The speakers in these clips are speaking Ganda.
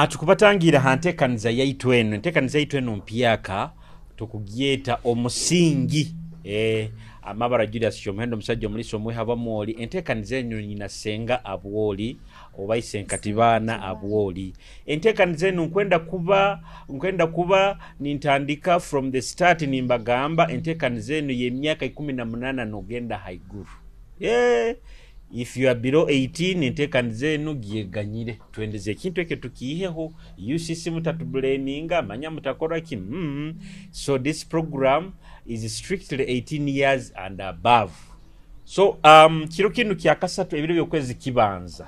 Tukubatangira hantekaniza yaitu eno. Entekaniza yaitu eno mpyaka tukugyeta omusingi. Amabara Julius Kyomuhendo musajja omuliso omwe habamwoli. Entekaniza eno nyina senga abwoli oba isenkatibana abwoli. Entekaniza eno nkwenda kuba nintandika from the start nimbagamba entekaniza eno y'emyaka 18 nogenda haiguru. If you are below 18 entekaniza eno gyeganyire twendeze ekintu eke tukiheho UCC mutatubleminga manya mutakora ki so this program is strictly 18 years and above. So kiro kinu kyakasatu ebiro byokwezi kibanza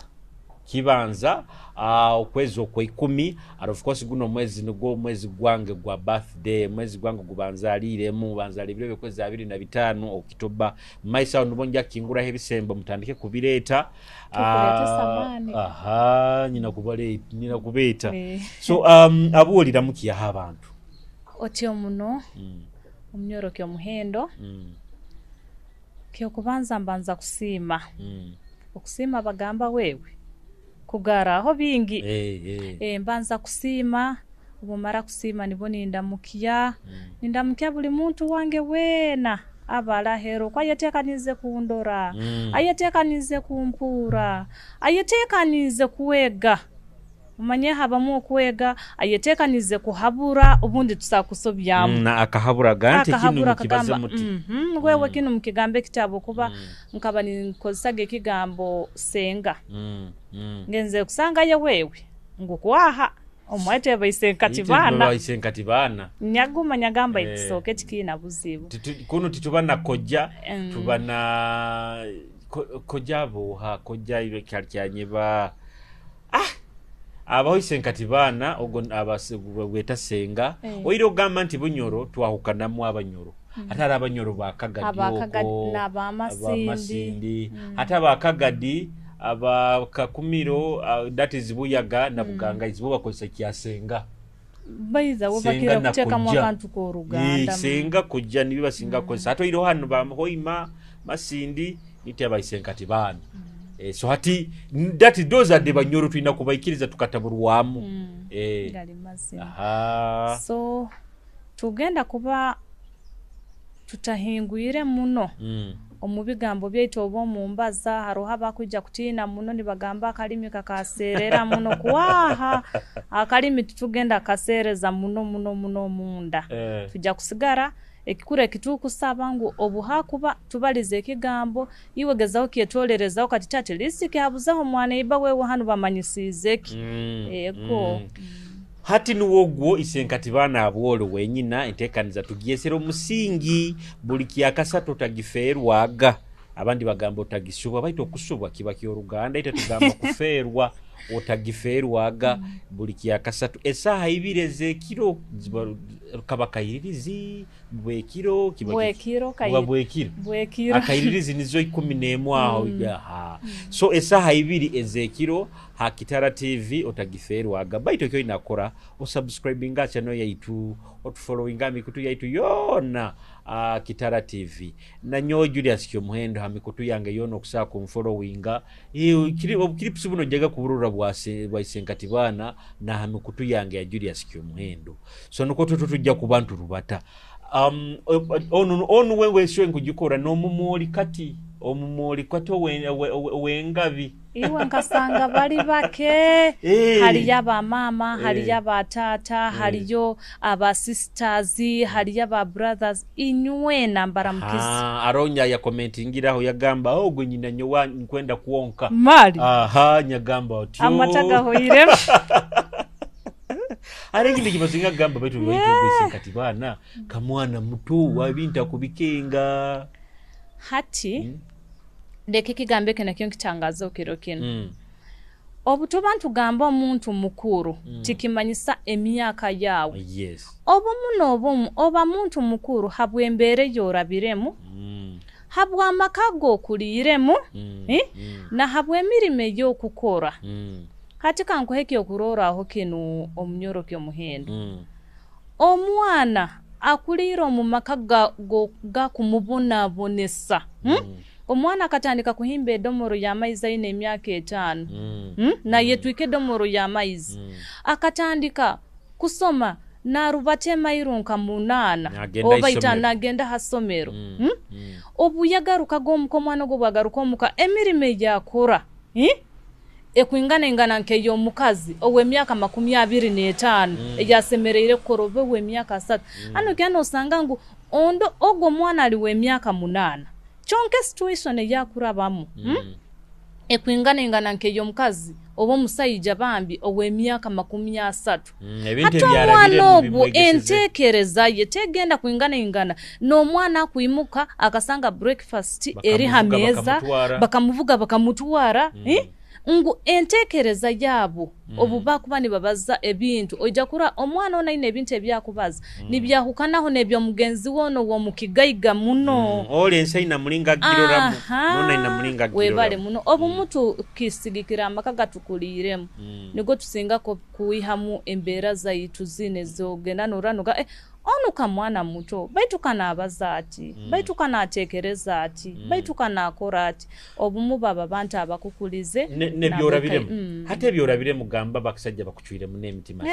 okwezi okwe10 and of course guno mwezi nigwo mwezi gwange gwa birthday mwezi gwange gubanzaliremu banzali ebiro byokwezi 25 Oktoba maisa nubonja kingura hebisembo mutandike kubireta nina kubeta so abuulira mukiya abantu otyo muno omnyoro Kyomuhendo kyo kubanza mbanza kusiima okusiima bagamba wewe kugara aho bingi mbanza kusiima ubumara kusiima nibo nindamukiya buli muntu wange wena abala hero kwa yetekanize kuundora ayetekanize kumpura ayetekanize kuwega umanye habamu kuwega ayetekanize kuhabura ubundi tusakusobyamu na akahabura ganti kinu kibaze muti wewe kinu mukigambe kitabo kuba nkaba nikozage kigambo senga ngenze kusanga ye wewe ngukwaha omwete bayisenkatibana nyaguma nyagamba ikisoke tikina buzibu kuno titubana koja tubana kojabo koja ibe kyanyeba abayisenkatibana ogon abasegweta senga oiro gamba nti bunyoro twahukanamu abanyoro atara abanyoro bakagadi n'abamasindi ata bakagadi abakakumiro that is buyaga na buganga izibo bakozesa kyasenga baiza wobakira kuteka mu kantu ko Ruganda senga kujja nibi basinga kozesa ato iro hano bahoima masindi niti abayisenkatibana so hati that those are the banyoro twina kubaikiriza tukataburwamu ngali mazina so tugenda kuba tutahingwire muno omubigambo byaitu obo mumbaza haroha bakujja kutina muno nibagamba akalimi kakaserera muno kuwaha akalimi tutugenda kasereza muno munda tujja kusigara ekikure kitukusabangu obuhakuba tubalize ekigambo iwe gezaho kyetolerezaho kati tate lisiki habuzaho mwana iba wewe hanu bamanyisizeki eko hati nuwogwo isenkatibana abwolo wenyina entekaniza tugiesero musingi buli kyakasatu tagiferwaga abandi bagambo otagisubwa baito okusubwa kiba ky'Oluganda ite tugamba kuferwa otagiferwaga buli kyakasatu esaha ibireze ekiro kabakayirizi bwekiro bwekiro akayirizi nizo 11 aho so esaha ibiri ezekiro ha Kitara TV otagiferwaga baito kyo inakora o subscribinga channel yaitu otufollowinga mikutu yaitu yona Kitara TV na nyo Julius Kyomuhendo hamikutu yange yono kusaka kumfollowinga clips buno jaga kuburura bwaisenkatibana na hamikutu yange ya Julius Kyomuhendo so nuko tujja ku bantu rubata onu wewe syo nkujikora no mumoli kati omumoli kwato wengavi iwe nkasanga bali bake hali yaba mama hali yaba tata hali yo aba sisters hali yaba brothers inywe nambara mukisi aronya ya commentingiraho yagamba ogwe nyina nyowa nkwenda kuonka mali nyagamba otyo amataga hoire arenginde kibasinga gamba betu bwaisenkatibana kamwana mutu wabinta kubikenga hati ndeke kigambe kena kyo kitangazo kiro kino obuto bantu gamba omuntu mukuru tikimanyisa emyaka yawe obo muno oba muntu mukuru habwembere yorabiremu habwa makago kuliremu na habwemirime yo kukora katika nkoheke okurora aho kino omnyoro Kyomuhendo omwana akulira mu makaga ga kumubona bonesa omwana akatandika kuhimba edomoro y'amaizi ayina emyaka 5 naye twike edomoro y'amaizi akatandika kusoma narubatema irunka 8 oba itana agenda hasomero obuyagaruka g'omwana gwo bwagaruka omuka emirime yakora ekwingana nke y'omukazi ow'emyaka 25 eyasemereire korobe w'emyaka 3 ano kyano osanga ngu ondo ogwo mwana ali w'emyaka 8 chonke situation yakurabamu ekwingana nke y'omukazi obo musayija bambi ow'emyaka 30 ebintu byarabire mu entekereza ye tegenda kwingana n'omwana kuimuka akasanga breakfast eri hameza bakamuvuga bakamutwara ngu entekereza yabo obuba kuba ni babaza ebintu ojja kura omwana ona ine ebintu ebyakubaza nibyahukanaho nebyo mugenzi wono wo mukigaiga muno ole ensaina mulinga giroramu nona ina mulinga giroramu webale muno obumutu kisigikira amakaga tukuliremu nigo tusinga ko kuihamu embera zaitu zine zogenda noranuga onuka mwana muto baitukana abazati baitukana atekereza ati baitukana akora ati obumu baba bantu abakukulize nebyorabire hate byorabire mugamba bakisajja bakuchwire mu nemitima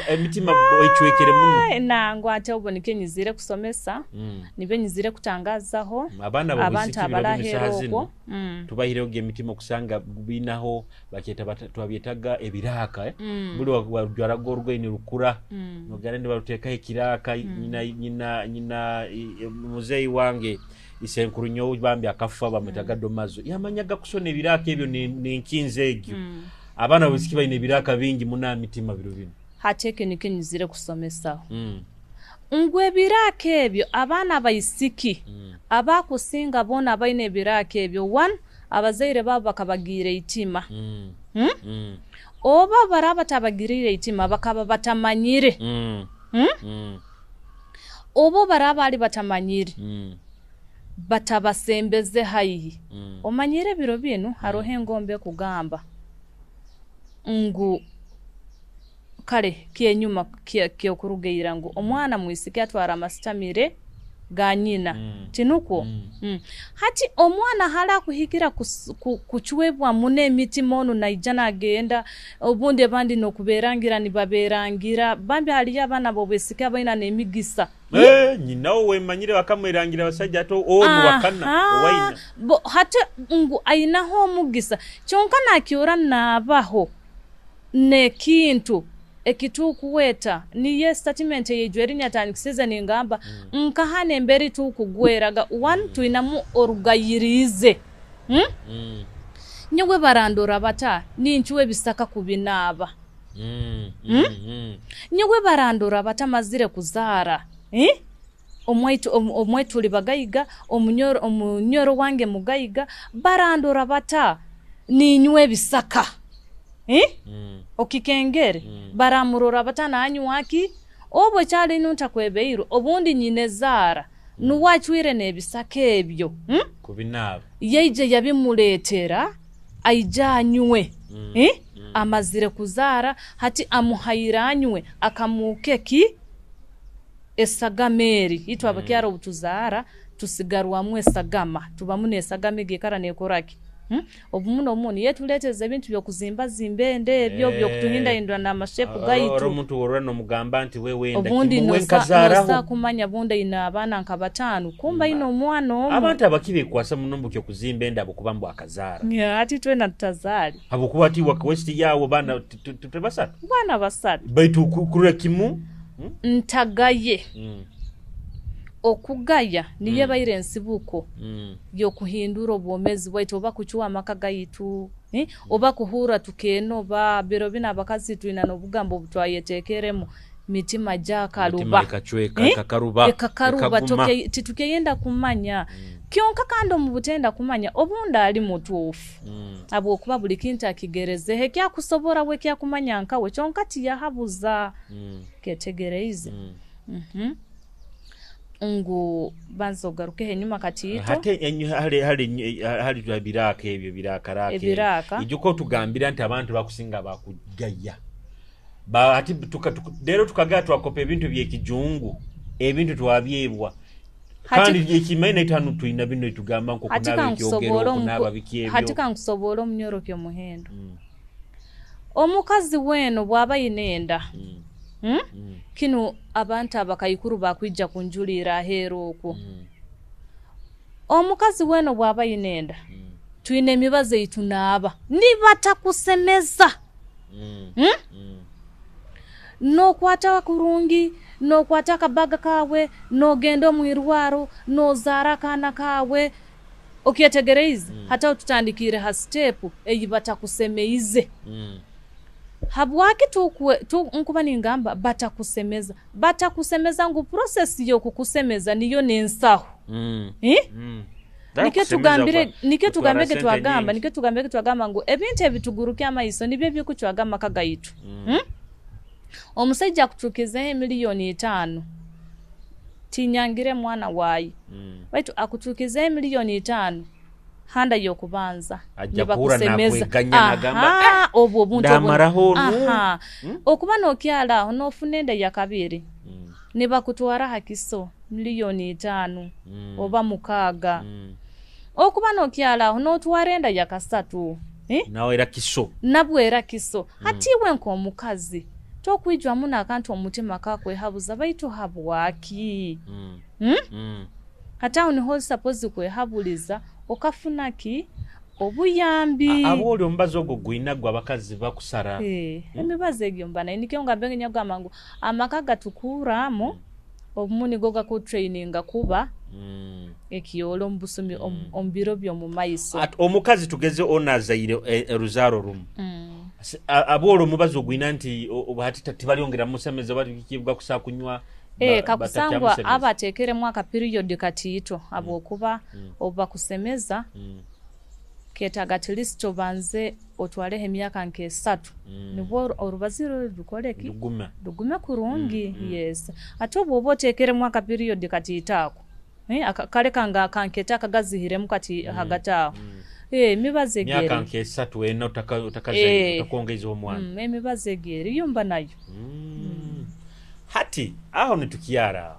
emitima boichwekere muno nango ate obonike nyizire kusomesa nibe nyizire kutangazaho abantu abalaheroko tubahire oge emitima kusanga binaho baketa twabyetaga ebiraka buli wajwara gorgwe rukura nogane ndi baruteka ekiraka nyina muzeyi wange isenkuru nyo bambi akafa bametaga domazo yamanyaga kusona ebiraka ebyo ninkinze egyo abana bwisiki bayine ebiraka bingi muna mitima biro bino hateke nikinyizire kusomesa ngwe biraka ebyo abana bayisiki abakusinga bona bayine ebiraka ebyo 1 abazaire babo bakabagire itima oba baraba tabagirire itima bakaba batamanyire obo baraba ali batamanyire batabasembeze hayi omanyire biro bino harohe ngombe kugamba ngu kale kyenyuma kye kurugeira ngo omwana muisiki atwara amastamire ganyina tinuko hati omwana hala kuhikira kuchwebwa mune emitima ono naijana agenda obunde bandi no kuberangira ni baberangira bambi hali abana bobesika baina nemigisa nyina we manyire bakamwerangira basajja to onu wakana waina hati ngu aina ho mugisa chonka nakiora nabaho ne kintu ekitukuweta niye statement yejwerinya atanikiseza ningamba nkahane mberi tukugweraga 1 tuinamu orugayirize nywe barandora bata ninchuwe bisaka kubinaba nywe barandora bata mazire kuzara omwetu libagayiga omunyoro wange mugayiga barandora bata ninywe bisaka okikengere baramurora batana anywaki obwe cyali nunta kwebeiro obundi nyine zara nuwachwire nebisake ebyo kubinaba yeje yabimuletera aijanywe amazire kuzara hati amuhairanywe akamukeki esagameri itwa bakyaro butuzara tusigarwamwe sagama tubamune sagame gekara nekoraki obumuno omuni yetuleteze ebintu byokuzimba zimbende ebyo byokutuhinda indwa na mashepu gaitu omuntu worano mugamba nti wewenda kimwenkazaraho kumanya bunda ina abana nkabatanu kumba ino omwana omu abantu abakibe kwasa munombu kyo kuzimba endabo kubambu akazara ati twena tutazali abukuba ati wakwesti yawo bana tutebasatu bana basatu baitu kurura kimu ntagaye okugaya niye bairensi buko yo kuhindura obwomezi bwaitu oba kuchuwa amakaga yitu oba kuhura tukeno ba bero bina bakazi tuina no bugambo butwayetekeremu mitima jakaruba kakaruba toke titukeyenda kumanya kyonka kando mu butenda kumanya obunda ali mutufu abo okuba buli kintu akigereze hekya kusobora we kya kumanya nkawe kyonka tiyahabuza ketegereize ngo banzogaruke henyuma katito hate hali twabiraka ebyo birakarake ijuko tugambira nti abantu bakusinga bakugaya ba ati lero tukaga twakopa ebintu byekijungu ebintu twabyebwa kandi ekimaina itanu tuina bino itugamba nko kunaba ekyogero kunaba bikyebyo hatika nkusobola omunyoroke omuhendo omukazi weno bwaba yinenda kino abantu abakayikuru bakwijja kunjulira ahero okwo omukazi weno bwaba yinenda tuine emibazo itunaaba nibatakusemeza nokwata kurungi nokwata akabaga kawe nogenda omwirwaro nozaara akaana kawe okyetegereize hata tutandikire ha step eyi batakusemeize habwaki nkuba ningamba batakusemeza ngu process yo kukusemeza niyo nensaho nike tugambire twagamba ngu ebintu ebituguruka amaiso nibyo by'okuchwagama kagaitu omusajja akutukizeho $5,000,000 tinyangire mwana wayi baitu akutukizeho $5,000,000 handa yokubanza nibakusemeza obwo obuntu okuba nokyala aho nofuna enda yakabiri nibakutwara hakiso $5,000,000 oba 6 okuba nokyala aho notwara enda yakasatu nawe era kiso nabwera kiso hatiwe nk'omukazi tokwijwamu n'akantu omutima kakwehabuza baitu habwaki hata niho suppose kwehabuliza okafunaki obuyambi aboli ombazo ogwo gwina gwa abakazi bakusara emibazo egyo mbana nikyo ngambe nyagamangu amaka gatukuramu obumuni goga ku training kuba ekiyolo mbusumi ombiro byo mu maiso omukazi tugeze onazaire ruzaro rum abolo mubazo gwina nti obuhatita tibalyongera musemeza balikibwa kusakunywa kakusangwa abatekere mwaka period katito abokuba obakusemeza ketaga at least obanze otwaleho emyaka nke 3 nibwo orubaziro rukoleki dugume kurungi yes ate obwo otekere mwaka period katitako kale kanga kanketa kagazihire mukati hagataho mibaze gere myaka nke 3 wena utakaze utakongeza omwana mibaze gere yumba nayo hati aho nitukiara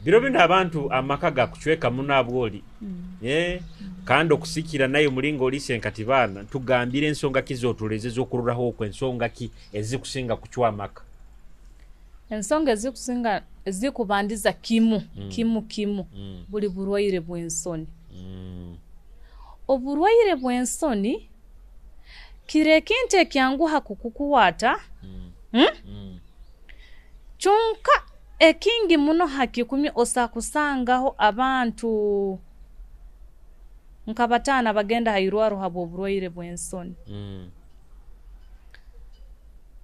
biro bino abantu amakaga kuchweka munabwoli kandi okusikira nayo mulingo lisenkati bana tugambire ensonga kizotulezeza okururaho okwensonga ki ezikusinga kuchwamaka ensonga ezikusinga ezikubandiza kimu buli burwaire bwensoni oburwaire bwensoni kirekinte kyanguha kukukuwata chunka ekingi muno hakikumi osakusangaho abantu nkabatana bagenda hairwaro habo burwaire bwensoni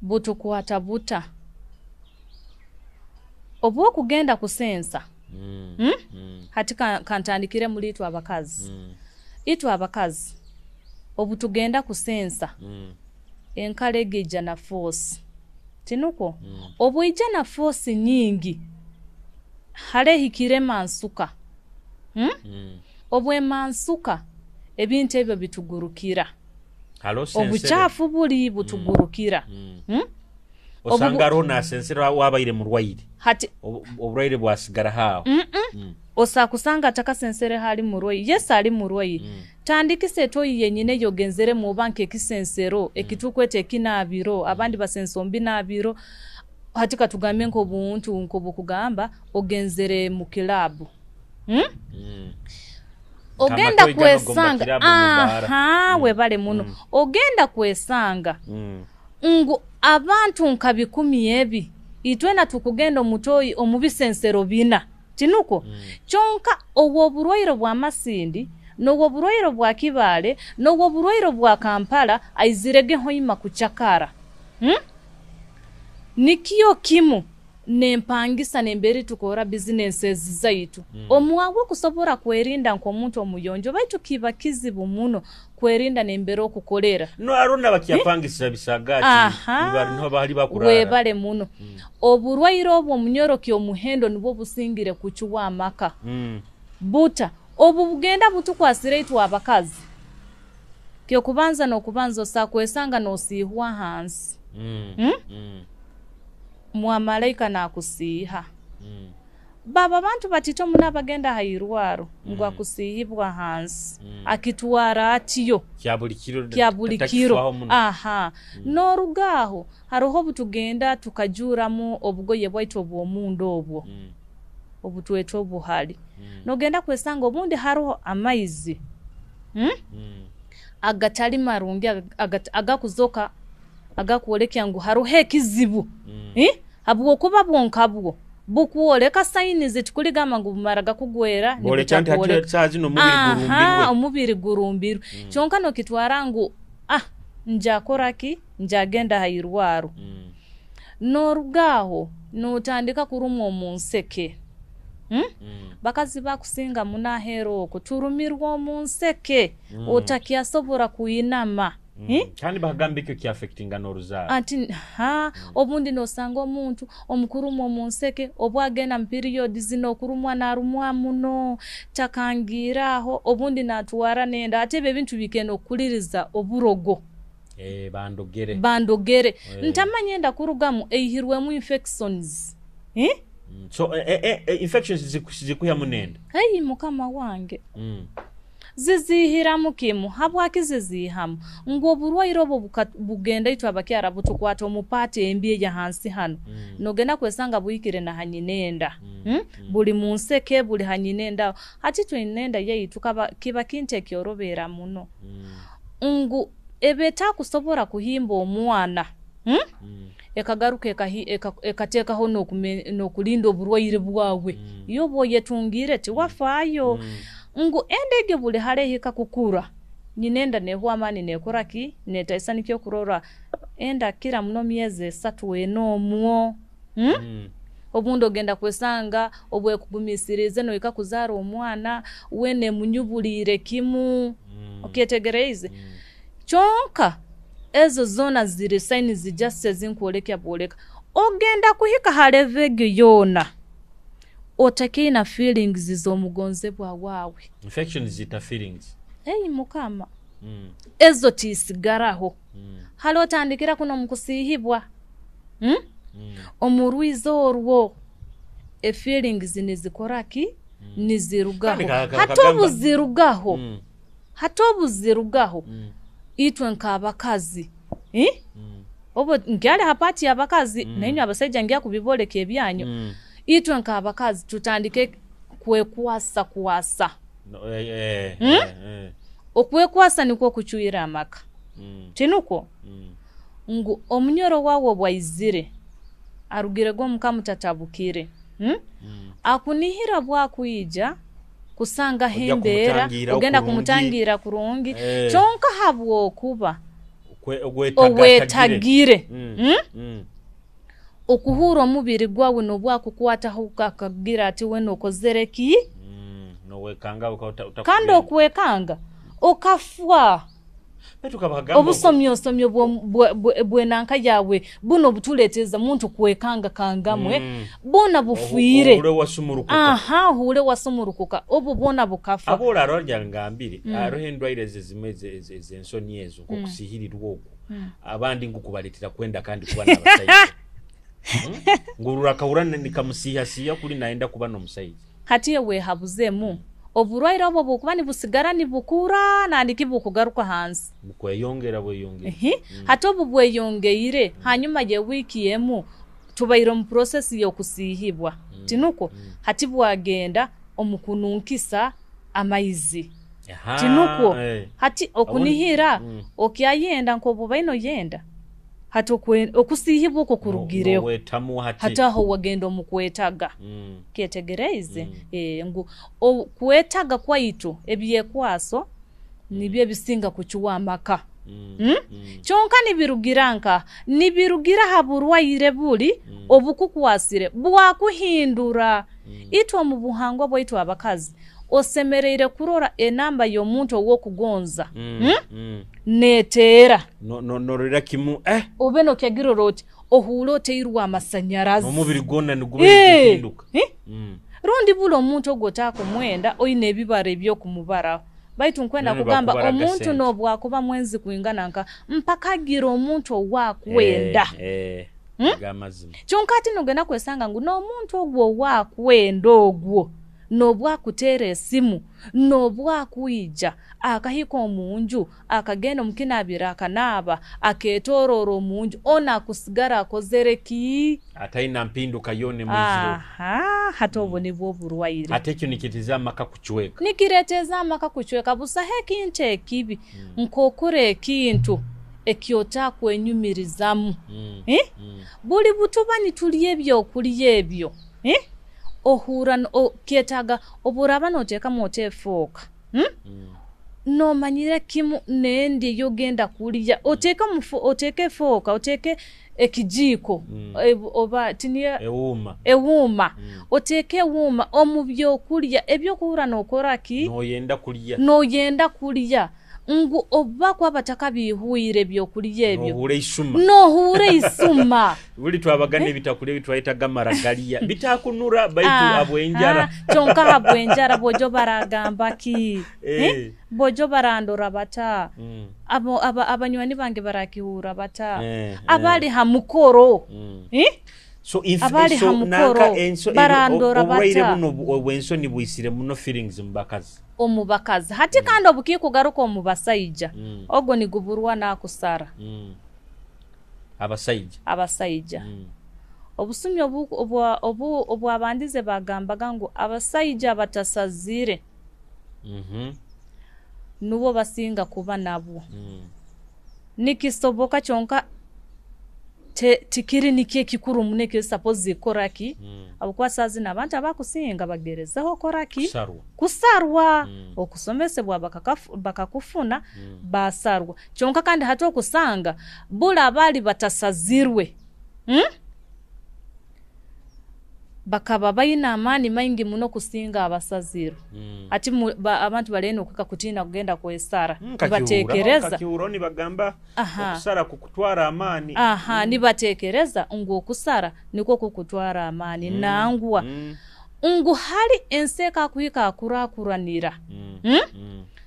butu kuwata buta obwo kugenda kusensa hati kantandikire mulitu abakazi itu abakazi obutugenda kusensa enkalege jana force tinuko obwija na force nyingi hale hikire mansuka obwe mansuka ebintu ebyo bitugurukira obuchafu buli butugurukira osangaro na sensera wabaire murwaire hati oburwaire bwasigara hao osakusanga takasensere hali murwayi yes ali murwayi tandikise toyi yenyine yogenzere mu banke kisensero ekitukwete kinabiro abandi basensombi nabiro hatika tugambe nko buntu nko bukugamba ogenzere mu kilabu ogenda kwesanga webale muno ogenda kwesanga ngo abantu nkabikumi ebi itwena tukugenda omutoyi omubisensero bina tinuko chonka obwo burwaire bwa masindi n'obwo burwaire bwa kibale n'obwo burwaire bwa Kampala aizirege hoima kuchakara nikiyo kimu nempangisa nemberi tukora businesses zaitu omwago kusobora kwerinda nko muntu omuyonjo baitu kiba kizibu muno kwerinda nembero okukolera no arona bakiyapangisa bisagati bibari no bahali bakurara webale muno oburwaire obwo munyoroki omuhendo nibo busingire kuchuwa amaka buta obu bugenda butukwasire itu abakazi kyo kubanza nokubanza osakwesanga nosihwa hansi mwamalaika nakusiha baba bantu batito muna bagenda hairwaro ngwa kusihibwa hansi akitwara atiyo kya buli kiro aha norugaho haroho butugenda tukajuramu obugoye bwaitu obwomundu obwo obutweto obuhali nogenda kwesanga obundi haroho amaizi agatali marungi agakuzoka agakuolekya ngu haroho ekizibu habwo kuba bwonkabwo bukuoleka sayini zitukuligama ngu bumaraga kugwera omubiri gurumbirwe kyonka nokitwara ngu njakoraki njagenda hairwaro norugaho notandika kurumwa omunseke bakazi bakusinga munahero okuturumirwa omunseke otakyasobora kuyinama kandi bagambike ki affectinga noruzaro ati obundi nosanga omuntu omukurumu omunseke obwagenda mu period zino okurumwa narumwa muno takangiraho obundi natuwara nenda ate ebintu bikeno okuliriza oburogo bandogere ntamanye enda kurugamu eihirwemu infections so infections zikuya munenda mukama wange zizihiramu kimu habwaki zizihamu ngo burwaire obo bugenda itu abakyara butukwata omupate embye ya hansi hano nogenda kwesanga buyikire na hanyinenda buli munseke buli hanyinenda hati twinenda yaitu kiba kinte kyorobera muno ngu ebeta kusobora kuhimba omwana ekagaruka ekatekaho nokulinda oburwaire bwawe yobo yetungire tiwafayo ngu endege buli halehika kukura nyinenda nehwamani nekoraki netaisanikyo kurora enda kira muno myezi 3 enomwo obundi ogenda kwesanga obwe kugumisirize no ikakuzara omwana wene munyubulire kimu okyetegereze chonka ezo zona ziri sign zijasse zinkuolekya boleka ogenda kuhika halevege yona otakina feelings zomugonze bwawe infections zita feelings mukama ezo tisigaraho halo tandikira kuno mukusihibwa omurwizo orwo feelings nizikoraki nizirugaho hatobuzirugaho itwe nk'abakazi obo ngyale hapati abakazi nenyo abasajja ngya kubiboleka ebyanyu itwe nk'abakazi tutandike kuwasa okwekwasa niko kuchuyira amaka tinuko ngu omunyoro wawo bwaizire arugire go mukamutatabukire akunihira bwakuyija kusanga hembera ogenda kumutangira kurungi chonka habwo kuba ogwetagire okuhura omubiri gwawe nobwakukwataho ukakagira ati we nokozereki kandi okwekanga okafwa obusomyo bwenanka yawe buno butuleteza muntu kwekanga kangamwe bona bufuire ule wasumurukuka obo bona bukafa abola roja ngambire arohendwaire zezimeze zensoni ezo kokusihirirwa ogwo abandi ngukubalitira kwenda kandi kuba n'abasaizi ngurura kawurana nikamusiya kuri naenda kuba no musaizi hatiye we habuzemu oburwaire obo bukuba ni busigara ni bukura nandiki bukugaruka hansi bukweyongera hatobu bweyongeire hanyuma ye wiki yemu tubairo mu process yo kusihibwa tinuko hati bwagenda omukununkisa amaizi tinuko hati okunihira okyayenda nkobo baino yenda hato okusihibwa ko kurugireho hataho wagenda omukwetaga kyetegereze ngu kwetaga kwaitu ebyekwaso nibye bisinga kuchuwa amaka chonka nibirugira haburwaire buli obukukwasire bwakuhindura itwa mu buhangwa bwaitu abakazi osemereire kurora enamba y'omuntu owokugonza netera no kimu obeno kyagiroroti ohulo teirwa amasanyarazi omubiri gonna nigube hinduka rundi bulo omuntu ogotako mwenda oyine ebibare byo kumubara baitu nkwenda kugamba omuntu no bwakuba mwenzi kuingana nka mpaka gira omuntu owakwenda gamazima kyonka ati nogenda kwesanga ngu n'omuntu ogwo wakwenda ogwo n'obwakuteera esimu n'obwakuyija akahika omunju akagenda omukinabiro akanaaba akeetooroora omunju ono akusigara akozere ki ataina mpinduka yone muziro hata obwo nibwo oburwaire ate ekyo nikitiza amaka kuchweka nikireeteza amaka kuchweka busaho ekintu ekibi nk'okura ekintu ekyotakwenyumirizamu buli butuba nitulya ebyokulya ebyo ohura kyetaaga oburaba noteekamu oteefooka nomanyire kimu nendi eyogenda kulya oteeke efooka oteeke ekijiiko oba tinia ewuuma oteeke ewuuma omu byokulya ebyokuhura nokoraki noyenda kulya ngu oba kwabataka bihuire byokulya ebyo nohure isuma buli twabagana ebitakulya bitwayita gamaragaliya bitakunura baitu abwenjara kyonka abwenjara bojo baragamba ki bojo barandora bata abanywani bange barakihura bata abali hamukoro so nanka enso barandora bata obwenso ni bwisire muno feelings mbakazi omubakazi hati kandi obukiikugaruka omubasayija ogwo niguburwa nakusara abasayija obusumi obwabandize bagambaga ngu abasayija batasazire nubo basinga kuba nabwo nikisoboka kyonka tikiri niki ekikuru muneke suppose koraki abukwasazi nabantu abakusinga bagerezaho koraki kusarwa okusomesebwa bakakufuna basarwa kyonka kandi hata okusanga bula bali batasazirwe bakaba bayina amani maingi muno kusinga abasaziro ati abantu baleno kuka kutina kugenda kwesara batekereza kiuroni bagamba okusara kukutwara amani nibatekereza ngo okusara niko kukutwara amani nangwa ngo hali enseka kuhika akurakuranira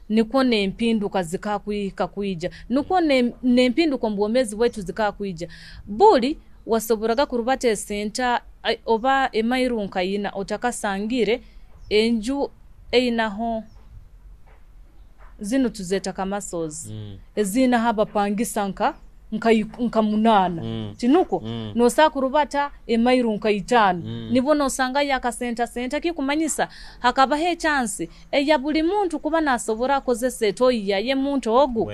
niko nempinduka zikakuhika kuija niko nempinduka mbomezi wetu zikakuija buli wasoburaga kurubate senta oba emairunka yina otakasangire enju einaho zino tuzeta kamasozi ezina haba pangisanka nka munana tinuko no sakurubata emairunka 5 nibo no sanga yakasenta kikumanyisa hakaba he chance eya buli muntu kuba nasobora kozese toyi yaye muntu ogu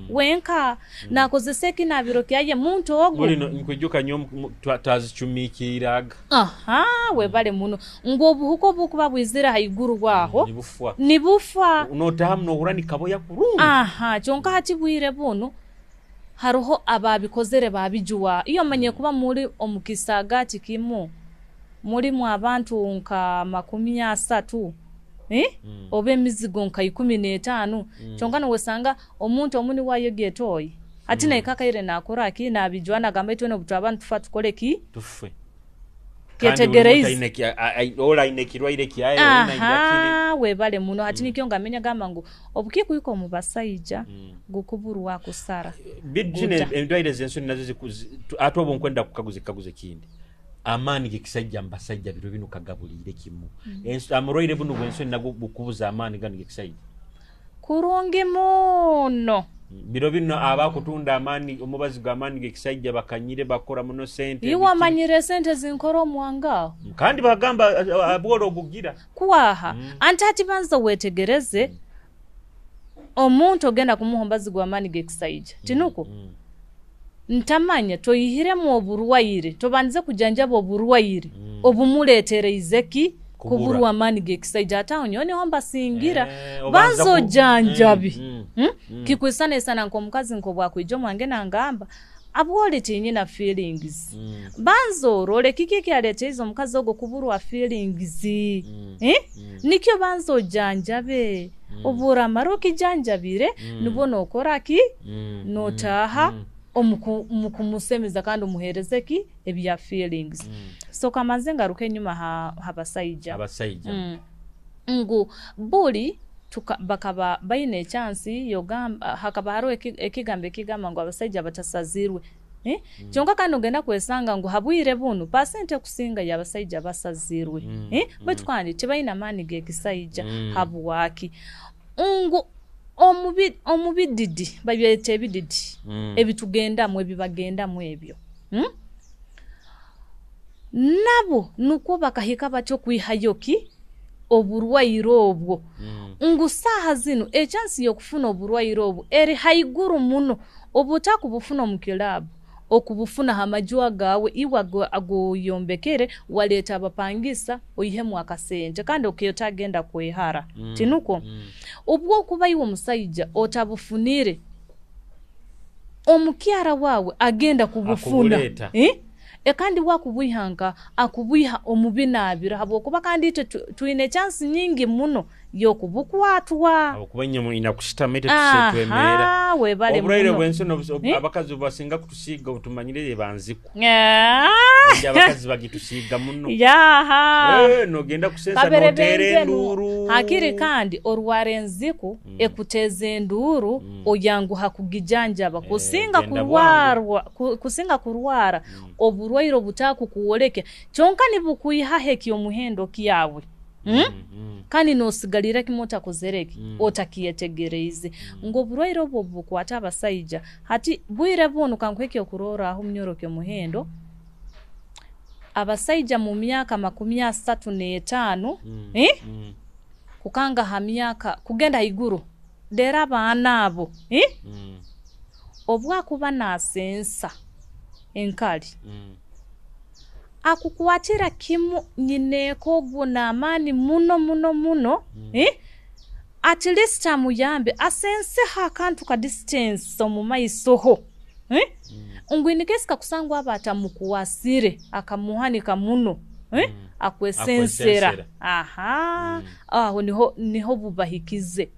wenka na kozese kinabiro kyaye muntu ogu buli no nkwijuka nyom twazichumikiraga we bale muno ngobu huko bukuba bwizira haiguru bwaho nibufwa unotahamu no hurani kaboya kurungu kyonka hati bwire buno haruho ababikozere babijuwa iyo manye kuba muri omukisagati kimu muri mu abantu nka 30 obe mizigo nka 15 kyonka no wesanga omuntu omuni wayo getoyi ati na ikaka ire nakora aki na bijuana gamba itwe no butu abantu tufa tukole ki tufe ketegereize ola inekirwa ile kiaye ina we bale muno hati nikyo ngamenya gamba ngo obukiku yuko mu basayija gukuburu wakusara bidjine endwaire zenso nazo atobo nkwenda kukaguze kindi amani gikisajja mbasajja biro bino kagabulire kimu amroire bunu bwenso nago bukubuza amani gani gikisajja kurungi muno biro bino abakutunda amani omubazi gamani gikisajja bakanyire bakora muno sente iwa manyire sente zinkoro mwanga kandi bagamba aboro gugira kuaha antati banza wetegereze omuntu ogenda kumuhombazi gwa amani gikisajja tinuko ntamanya toyihire mu oburwaire tobanze kujanjaba oburwaire obumuletereze ki kuburu amani gikisajja ata onyone homba singira banzo janjabi kikwisane sana nko mukazi nko bwakwijo mwange nangamba abwole tinyina feelings banzo role kiki alete izo mukazi ogo kuburu wa feelings nikyo banzo janjabe obura maroki janjabire nubono okoraki notaha omukumusemeza kandi umuhereze ki ebya feelings so kamaze ngaruke nyuma habasayija ngu buli bakaba bayine chance yogamba hakaba haro ekigambe kigamba ngo abasajja batasazirwe kyonka kandi ogenda kwesanga ngu habwire buno pasente kusinga y'abasajja basazirwe baitu kandi tebalina maani g'ekisajja habwaki ngu omubididi babyeta ebididi ebitugendamu ebibagendamu ebyo nabo nuko bakahika batyo kwihayoki oburwaire obwo ngu saha zino echansi y'okufuna oburwaire obwo eri haiguru muno obutakubufuna mu kilabu okubufuna hamajwa gawe iwa agoyombekere waleta abapangisa oyihemu akasente kandi okiyotagenda kwehara tinuko ubwo kuba iwo musajja otabufunire omukyara wawe agenda kubufuna kandi wakubwihanga akubwiha omubinabira habwokuba kandi tuine chance nyingi muno yokubukwatwa abakubanye mu inakushitama tusetwemera webale oburaire bwensono abakazi basinga kutusiga utumanyire banziku abakazi bagitusiga muno nogenda kusensa notere nduru hakiri kandi orware nziku ekuteze nduru oyangu hakugijanja kusinga kurwara oburwaire butaku kuwoleke kyonka nibukuyiha heki omuhendo kiyawe kandi nosigalira kimota kuzereki otakiyetegereze ngo burwaire obwo bukwata abasajja hati bwire bunu kankweke okurora aho mnyoroke muhendo abasajja mu myaka 35 kukanga ha myaka kugenda iguru dera bana abo obwakuba nasensa enkali akukwatira kimu nyineko guna amani muno at least amuyambe asense hakantu ka distance mu maisoho ngwinikesika kusangwa abata mukuwasire akamuhanika muno akwesensera aho niho bubahikize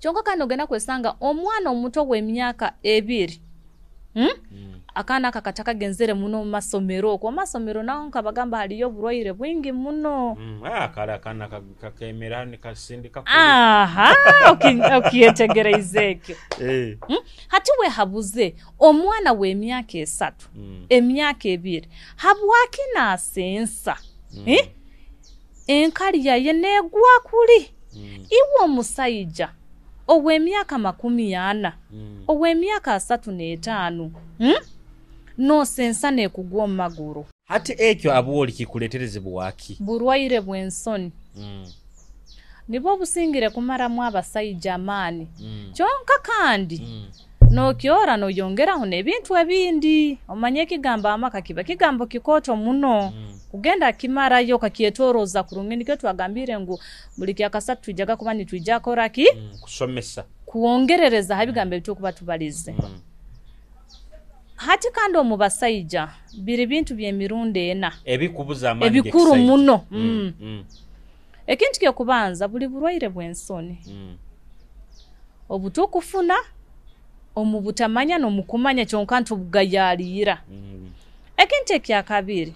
kyonka kandi ogenda kwesanga omwana omuto w'emyaka 2 akana kakataka genzere muno masomero kwa masomero naho nkabagamba haliyo burwaire bwingi muno kala kana kakemera nikasindika okietegerezeke hati we habuze omwana w'emyaka 3 emyaka 2 habwaki na sensa enkali yaye negwa kuli iwo musajja ow'emyaka 40 ow'emyaka 35 no sensa ne kugwa maguru hati ekyo abuoli kikuletereze buwaki burwaire bwensoni nibo busingire kumara mu abasajja amani kyonka kandi no kyora no yongeraho nebintu ebindi omanye kigamba amaka kiba kigambo kikoto muno kugenda kimara yo kakietoroza kurungeni ketu agambire ngu buliki akasatu tujaga kuba ni tujako raki kusomesa kuongerereza habigambe bito kuba tubalize hati kando mu basajja biri bintu by'emirundi ena ebikubuza amani ebikuru muno ekintu kyo kubanza buli burwaire bwensoni obutukufuna omubutamanya no mukumanya kyonka ntubugayalira ekintu ekyakabiri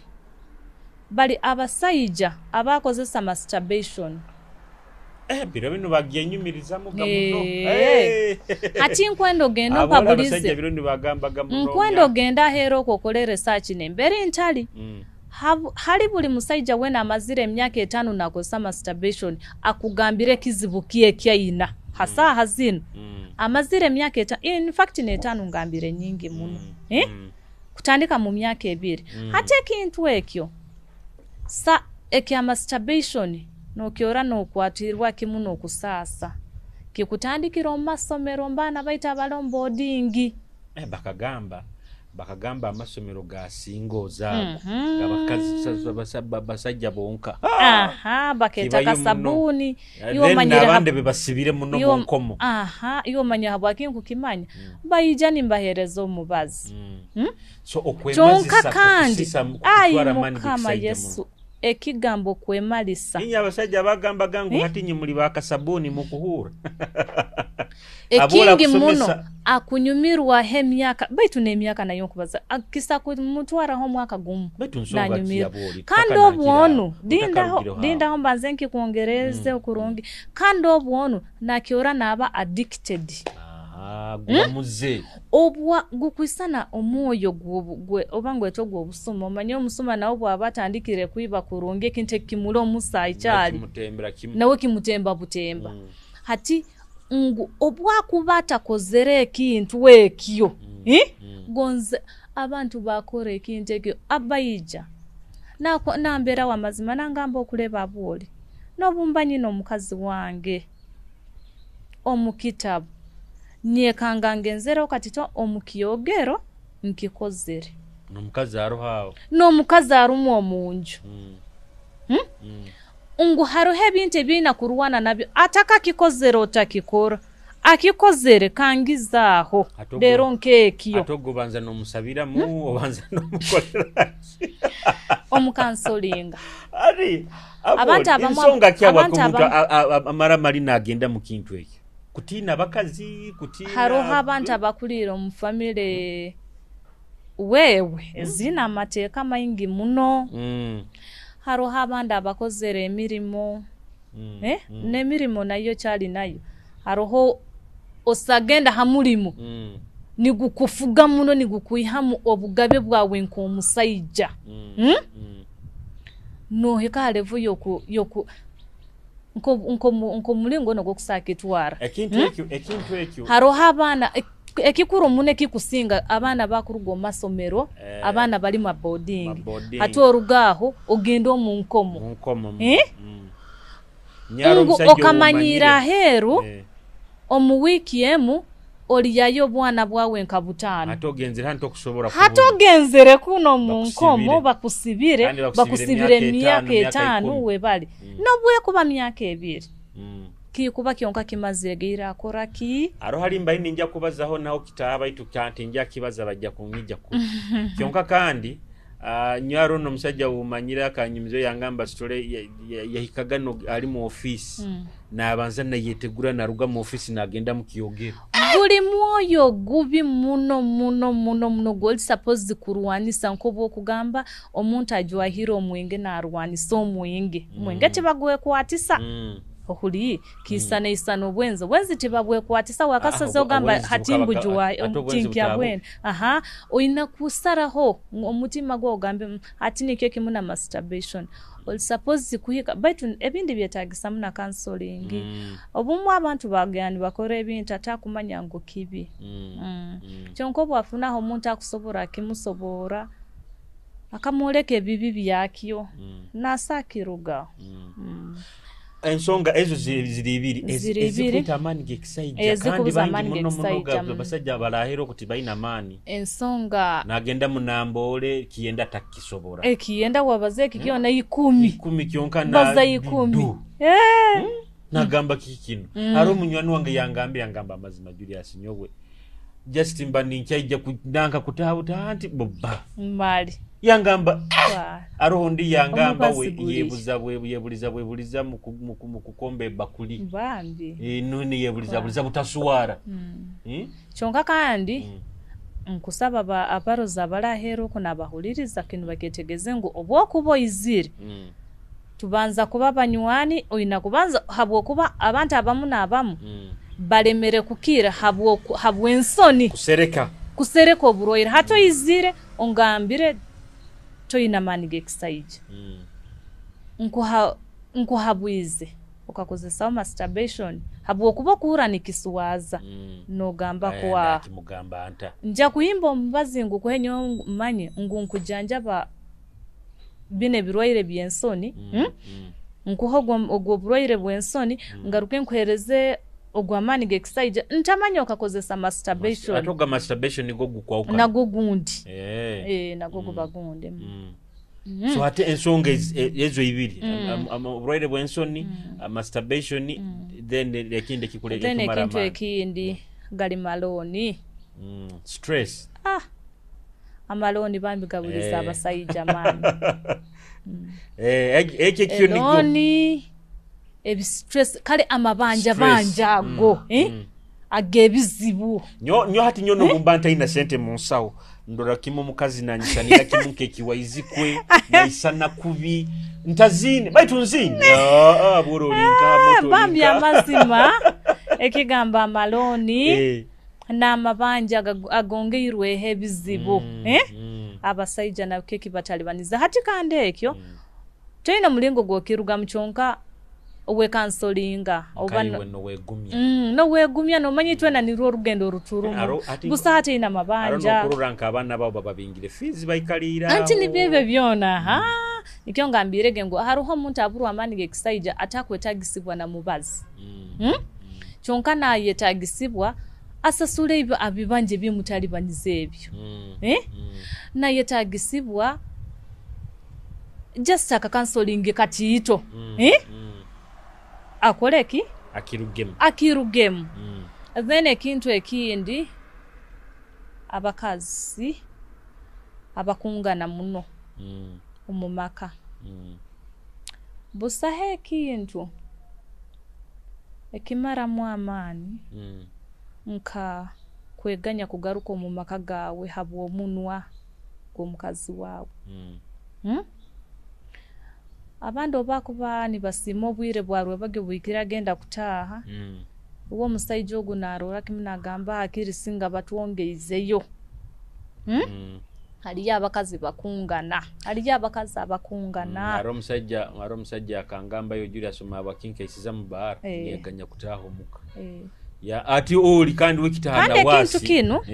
bali abasajja abakozesa masturbation biro bino bagyenyumiriza mu gamuno ati nkwendo genda pabulize abasajja biro nibagamba gamuno nkwendo genda hero kokole research nembere ntali hali buli musajja wena amazire emyaka 5 nakozesa masturbation akugambire kizibukie kyayina hasa hazino amazire emyaka 5 in fact ne 5 ngambire nyingi muno kutandika mu myaka 2 hate kintu ekyo sa ekya masturbation no kyora no kwatirwa kimuno okusasa kikutandikira omasomero mbana baita balomboardingi bakagamba amasomero gasingoza gabakazi basajja bonka baketa kasabuni yo manyira abande bebasibire muno monkomo yo manya habwakingu kimanya bayijani mbaherezo mubazi so okwemazisa kusisa kutwara mani Yesu ekigambo kwemalisa ninyi abasajja bagamba gangu hatinyi muli bakasabuni mukuhura ekingi muno akunyumirwa he myaka baitu ne myaka nayo kubaza akisa ku mutwara ho mwaka gumu nanyumira kandi obwonu dinda ho mbanzenki kuongereze okurongi kandi obwonu nakiora naba addicted Gwamuze. Obwa gukwisana omwoyo gwe obangwe togwa obusuma omanye omusuma nawo bwaba atandikire kuiba kurunge kinte kimula omusayi kyali nawe kimutemba butemba hati obwa kubata kozere ekintu ekyo gonze abantu bakore ekintu ekyo abayija nambera wa mazima nangamba okuleba aboli nobumbanyi n'omukazi wange omukitabu nyekanga ngenzero katito omukiyogero nkikozere n'omukazi arumu omunju ungu harohe binte bina kuruwana nabyo ataka kikozere otakikora akikozere kangizaho lero nkekiyo atogobanza n'omusabira mu obanza n'omukolera omukansolinga ari abantu abamwe amara mali nagenda mu kintu ekyo kutina bakazi kutina haroha abantu abakulira mu family wewe zina mateeka maingi muno haroha abantu abakozere emirimo n'emirimo nayo cyali nayo haroho osagenda hamulimo nigukufuga muno nigukuihamu obugabe bwawe nk'omusayija no hekalevu yoku nko mulingo no gokusakitwara ekintu ekyo haroha abana ekikuru mune kikusinga abana bakurugo masomero abana bali ma boarding hatu orugaho ogenda omunkomo nyaro okamanyira heru omu wiki emu oliyayo bwana bwawe nkabutano hatogenzere kuno munkomo bakusibire myaka 5 webali nobwe kuba myaka 2 kikuba kyonka kimazegira akora ki aro hali mbayi ninja kubazaho naho kitaba itukante njya kibaza bajja kunyija ku kyonka kandi nyaro no musajja umanyira akanyimizo yangamba story yahikagano ali mu office nabanza nayetegura naruga mu office nagenda mu kiyogero buli mwoyo gubi muno gold suppose kurwanisa nkobo kugamba omuntu ajwahira omwenge narwanisa omwenge tebagwe kwatisa ohuli kisana isano bwenzi tebabwe kwatisa wakasaze ogamba hatimbujwa omukinkya bwen oina kusaraho omutima gwo ogambe ati nikyo kimuna masturbation all suppose kuhika baitu ebindi byetagisa muna counseling obumu abantu bagani bakore ebintu atakumanya ngo kibi kyonko bwafunaho omuntu akusobora kimusobora akamoleke bibi byakyo nasakiruga ensonga ezo ziri ibiri ezikuita amani gekisayija kandi bangi muno basajja balahero kuti baina amani ensonga nagenda munambole kiyenda takisobora kiyenda wabaze kikiona 10 kyonka na baza 10 nagamba kikino aro munywani wange yangamba amazima Julius nyogwe just mbani nchaija kundanka kutabuta anti bobba mali yangamba arohondi yangamba we yebuliza mu kukombe bakuli bambi none yebuliza butasuwara kyonka kandi nkusaba abaroza balahero kuna bahuliriza kinu baketegeze ngo obwokubo izire tubanza kuba banywani oina kubanza habwo kuba abantu abamu nabamu balemere kukira habwo ensoni kusereka oburoira hato izire ongambire toina mani gekisayija nkuhabwize ukakozesa masturbation habwo kuba kuhura nikisuwaza no gamba kwa nja kuhimba omubazi ngukuhenyo manye nkujanja bine biroire byensoni nkuhogo ogwo buroire bwensoni ngaruke nkuhereze ogwamani gekisayija ntamanya okakozesa masturbation atoga masturbation nigo kwauka nago gundi nago bagunde so hate ensonga ezo ibiri uroire bwensoni masturbation then ekinde kikulege kumara then ekindi gali maloni stress amaloni bambi gabuliza abasayija mani eke kiyo ni ebi stress kale amabanja go agebizibu nyo hati nyono mumbanta ina sente munsawo ndora kimo mukazi nanyisanira kimuke kiwaizikwe naisana kubi ntazine baitu nzine buro linka moto bambi amazima ekigamba amaloni n'amabanja agongeirweho ebizibu abasajja nabo kibatalibaniza hati kandi ekyo tulina mulingo gwokiruga mu kyonka owekansolinga nowegumya nomanyi twena nirwo olugendo oluturumu gusa hati ina mabanja okururanka abaana babo babingire fees bayikalira anti nibyebyo byona nikyo ngambirege ngo hariho omuntu aburu amaani gekisaija atakwetagisibwa na mubazi kyonka nayetagisibwa asasule abibanje bimutalibaniza ebyo nayetagisibwa just akakansolingi katiito akoleki akirugemu then ekintu ekindi abakazi abakungana muno omumaka busaho ekintu ekimaramu amaani nka kweganya kugaruka omumaka gawe habwa omunwa gw'omukazi waawe abandi obakuba nibasima obwire bwarwe bage bwikira agenda kutaaha uwo musajja ogu naroora kimu nagamba akirisinga batwongeizeyo haliyo abakazi bakungana haliyo abakazi abakungana haro omusajja akangamba yo Julius mabakinkeisiza mu bar yeganya kutaaha omuka ya ati oli kandi wekitahana wasi kintu kino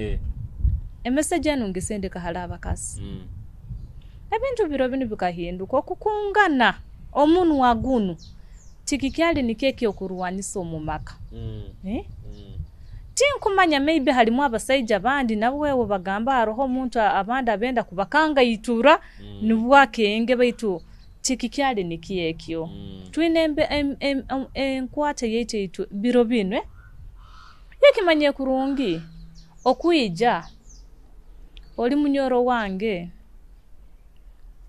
emessage eno ngisendeka hala abakazi ebintu biro bino bikahinduka okukungana omunwa gunu tikikyali nikeki okurwanisa omumaka tinkumanya maybe halimu abasajja bandi nabwewo bagamba haroho omuntu abandi abenda kubakanga itura nibwakenge baitu tikikyali nikiekyo twinembe enkwate yeitu biro binwe yakimanye kurungi okuija oli munyoro wange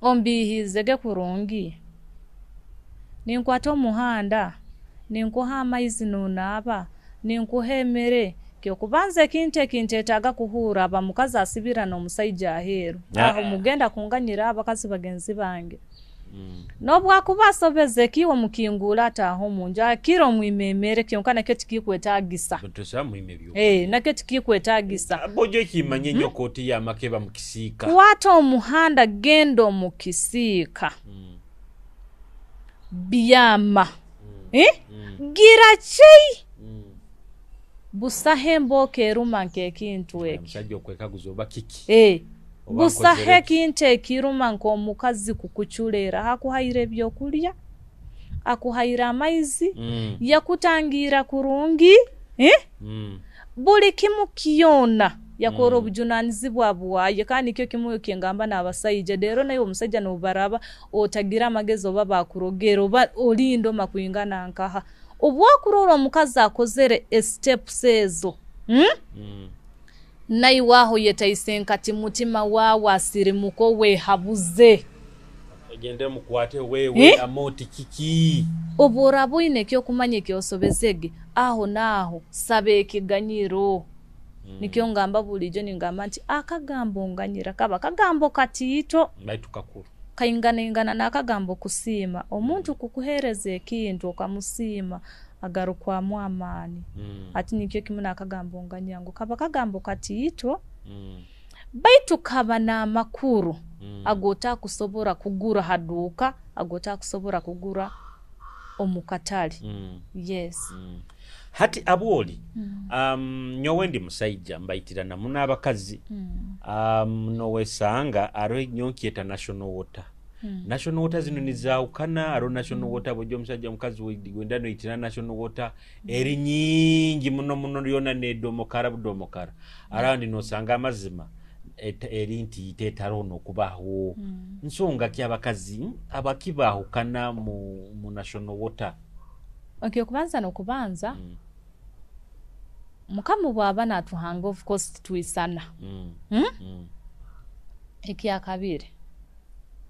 ombihizege kurungi ninkwata omuhanda ninkuha amaizi nunaba ninkuha emere kyokubanza ekintu etaga kuhura abamukazi asibira n'omusajja aheru aho mugenda kunganyira abakazi bagenzi bange nobwakuba asobeze kiwo mukingula ataho munja kiro mwimemere kyonka nakyo tikikwetagisa nakyo tikikwetagisa boje kimanye nyokoti ya makeba mukisiika kwata omuhanda gendo mukisiika byama gira chei busahe mboke eruma nkekintu eki musajja okwekaguza oba kiki busahe kintu ekiruma nk'omukazi kukuchulera hakuhaire ebyokulya akuhaira amaizi yakutangira kurungi buli kimu kiyona yakora obujunanizibwa bwaye kandi kyo kimu kyengamba n'abasajja dero nayo omusajja n'obaraba otagira amagezi oba bakurogera oba olindo makuyingana nkaha obwakurora omukazi akozere steps ezo naiwaho yetaisenkati mutima wawe asirimuko wehabuze agende mukwate wewe amoti kiki oborabo inekyo kumanye kyosobezege aho naho sabe ekiganyiro nikyo ngamba bulijo ningamba nti akagambo nganyira kaba kagambo katiito baitukakuru kayingana n'akagambo kusiima omuntu kukuhereza ekintu okamusiima agarukwamu amaani ati nikyo kimu n'akagambo nganyango kaba kagambo katiito baitu kaba n'amakuru agota kusobora kugura haduka agota kusobora kugura omukatali yes hati aboli nyowe ndi musajja mbayitirana muna abakazi nowesanga aro nyonkieta national water national water zino nizaukana aro national water bojo musajja mukazi wendano itirana national water eri nyingi muno yona nedomokara budomokara arandi nosanga amazima erinti itetarono kubaho nsonga kyabakazi abakibahukana mu national water okay kubanza mukamu bwaba natuhanga of course twisana ekiya kabiri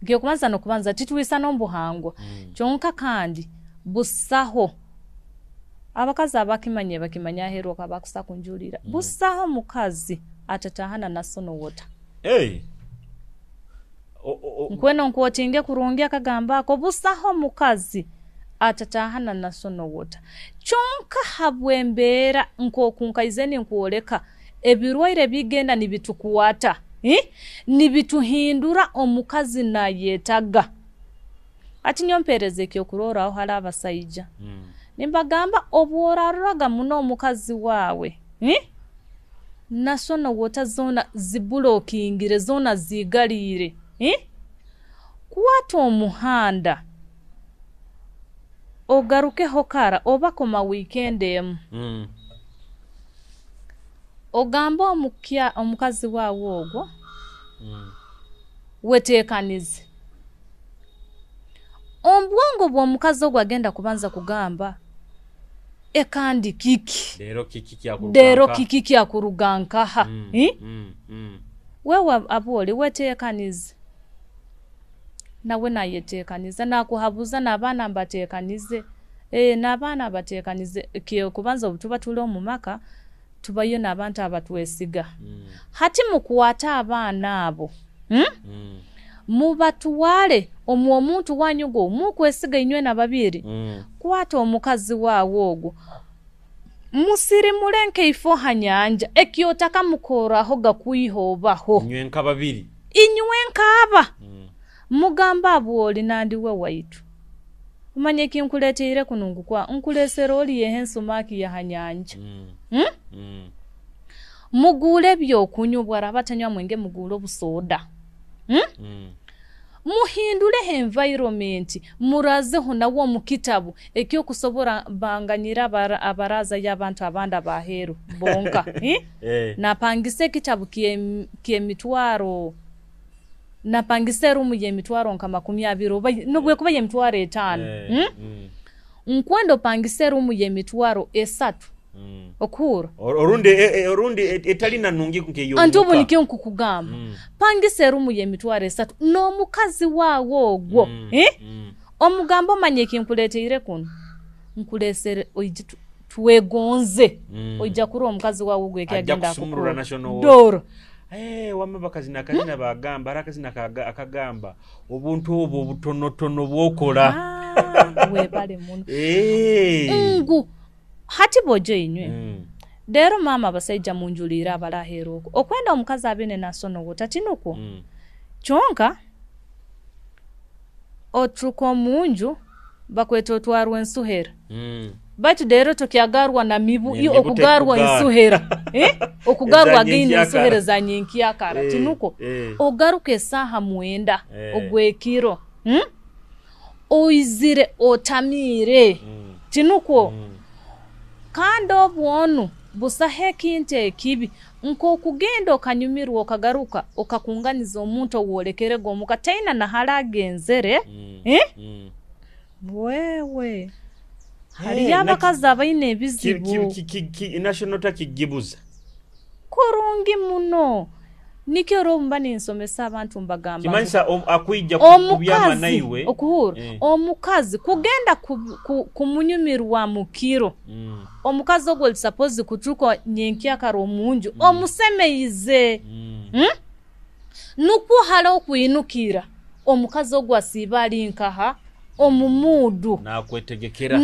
ngiye kubanza titwisana ombuhango kyonka kandi busaho abakazi bakimanya hero kabakusa kunjulira busaho mukazi atatahana na sono water nkweno nkwotinge kurungi akagamba ako busaho mukazi atatahana na sono water chonka habwembera nkokunkaizeni nkuoleka ebirwaire bigenda nibitukuwata nibituhindura omukazi na yetaga ati nyompereze kyo kurora aho hari abasayija nimbagamba obworaraga muno omukazi wawe nasono wota zona zibulokingire zona zigalire kuwata omuhanda ogaruke hokara oba koma weekend emu ogamba omukazi wawe ogwo wetekanize ombwongo bw'omukazi ogwo agenda kubanza kugamba ekandi kiki dero kiki kyakurugankaha wewe aboli wetekanize nawe nayetekaniza nakuhabuza n'abaana mbatekanize n'abaana batekanize kiyo kubanza obutuba tulo mu maka tubayo n'abantu abatwesiga hati mukuwata abaana abo mubatuwale omuntu wanyugo mukwesiga inywe na babiri kwata omukazi wawo ogwo musiri mulenke ifo hanyanja ekiyotaka mukoraho gakwihobaho inywe nka babiri inywe nkaba mugamba abwoli nandiwe waitu umanye kinkuleteire kunungu kwa nkulesera oli yehensumaki ya hanyanja mugule byokunywa rabatanywa mwenge mugule obusoda muhindule environment murazeho nawo mu kitabu ekyo kusobora banganyira abaraza y'abantu abanda baheru bonka napangise kitabu kiemitwaro napangise rumu yemitwaro nka 20 nobwe kuba yemitwaro 5 nkwendo pangise rumu yemitwaro 3 okura orundi etalina nungi kukeyo antubo nikyo nkukugamba pangise rumu yemitwaro 3 no mukazi wawo ogwo omugambo manye kinkuleteire kuno nkulesere oyitu twegonze ojja kuri omukazi wawo ogwo ekagenda kumurura doro wame bakazina kazina bagamba arakazina akagamba obuntu obwo butonotono bwokola webale muno ngu hati bojo inywe dero mama basajja munjulira abalahero okwenda omukazi abene nasono wotatinuko chonka otruko munju bakweto twarwa ensuhera baitu dero tokyagarwa na mibu iyo okugarwa ensuhera okugarwa agine ensuhera za nyinki akara tinuko ogaruke saha mwenda ogwekiro oizire otamire tinuko kandi obwonu busahe kinte kibi nko kugenda okanyumirwa okagaruka okakunganiza omuntu owolekere gomuka taina na halagenzere wewe hari abakazi abaine ebizibu national takigibuza kurungi muno nikero mbani nsomesa abantu mbagamba kimanisa akwijja kubyama naiwe okuhura omukazi kugenda kumunyumirwa mukiro omukazi ogwo suppose kutuko nyenki akaro munju omusemeize nuko halo kuinukira omukazi ogwo asibali nkaha omumudu nakwetegekera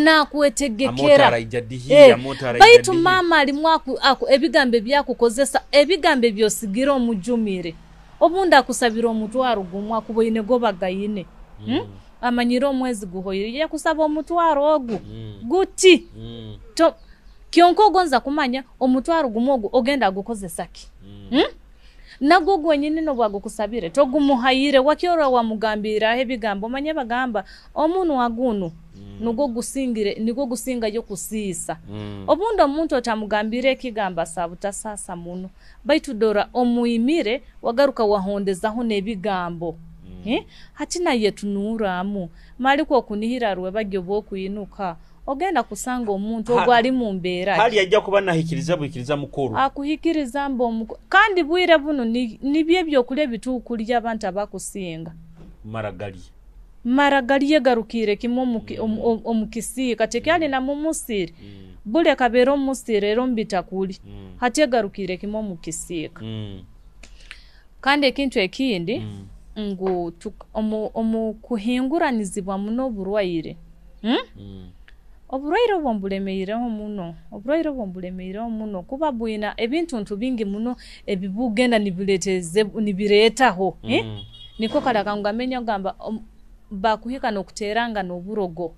amotara ijadihiya motara baitu mama alimwaku ebigambe byakukozesa ebigambe byosigira omujumire obunda kusabira omutwaro gumwa kuboine gobagayine amanyiro omwezi guhoyire yakusaba omutwaro ogu guti to kyonko gonza kumanya omutwaro gumogo ogenda gukozesa ki nago gwenyine no bwagukusabire togumuhayire wakyora wa mugambira ebigambo manye bagamba omuntu agunu nugo gusingire nigo gusinga yo kusisa obundo omuntu otamugambire ekigamba sabuta sasa muno baitu dora omuyimire wagaruka wahondezaho nebigambo hati naye tunuramu maliko kunihira rwe bagyo bokuyinuka ogenda kusanga omuntu ogwali mu mbeera hali ajja kuba nahikiriza mukuru akuhikiriza mbo kandi bwire buno nibye byokule bitukulya abantu abakusinga maragali yegarukire kimo omukisi katekyali na mumusiri bule kabero omusiri ero mbitakuli hati yegarukire kimo omukisika kandi ekintu ekindi ngu omukuhinguranizibwa muno burwaire Obulwaire obwombulemeireho muno kuba bwina ebintu ntubingi muno ebibugenda nibireetaho niko kala kangamenya gamba bakuhika nokuteranga n'oburogo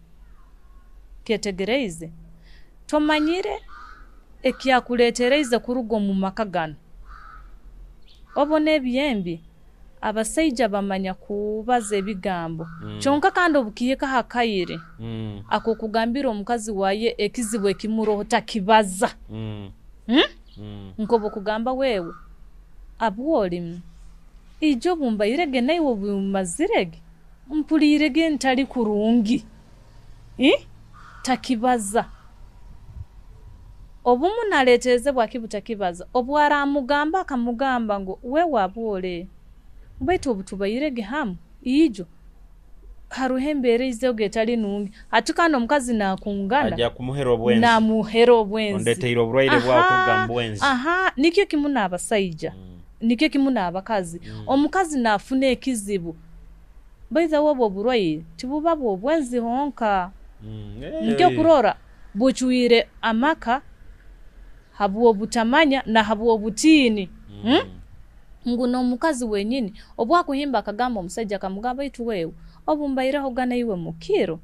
ketegereize tomanyire ekyakuleetereize kurugo mu makagano obone ebyembi abasaija bamanya kubaza ebigambo kyonka kandi obukiyeka hakayire ako kugambira omukazi waye ekizibu ekimurohota kibaza nkobo kugamba wewe abwolimu ijo bumbairege naiwo bumazirege mpulirege ntali kurungi takibaza obumu naleetezebwa kibutakibaza obwara amugamba akamugamba ngo wewe abwole baitu obutubayirege hamu ijo haruhembere izoge tali nungi atukana omukazi nakungana ajja kumuhera obwenzi na muhera obwenzi ondeteiro obulwaire bwa kugamba obwenzi nikyo kimuna abasaija nikyo kimuna abakazi omukazi nafuna ekizibu baiza wobo obulwaire tibuba obwenzi honka nkyo kurora buchuire amaka habuo butamanya na habuo butini nguno omukazi wenyini obwakuhimba akagamba omusajja kamugamba itu wewe obumbayireho gana iwe mukiro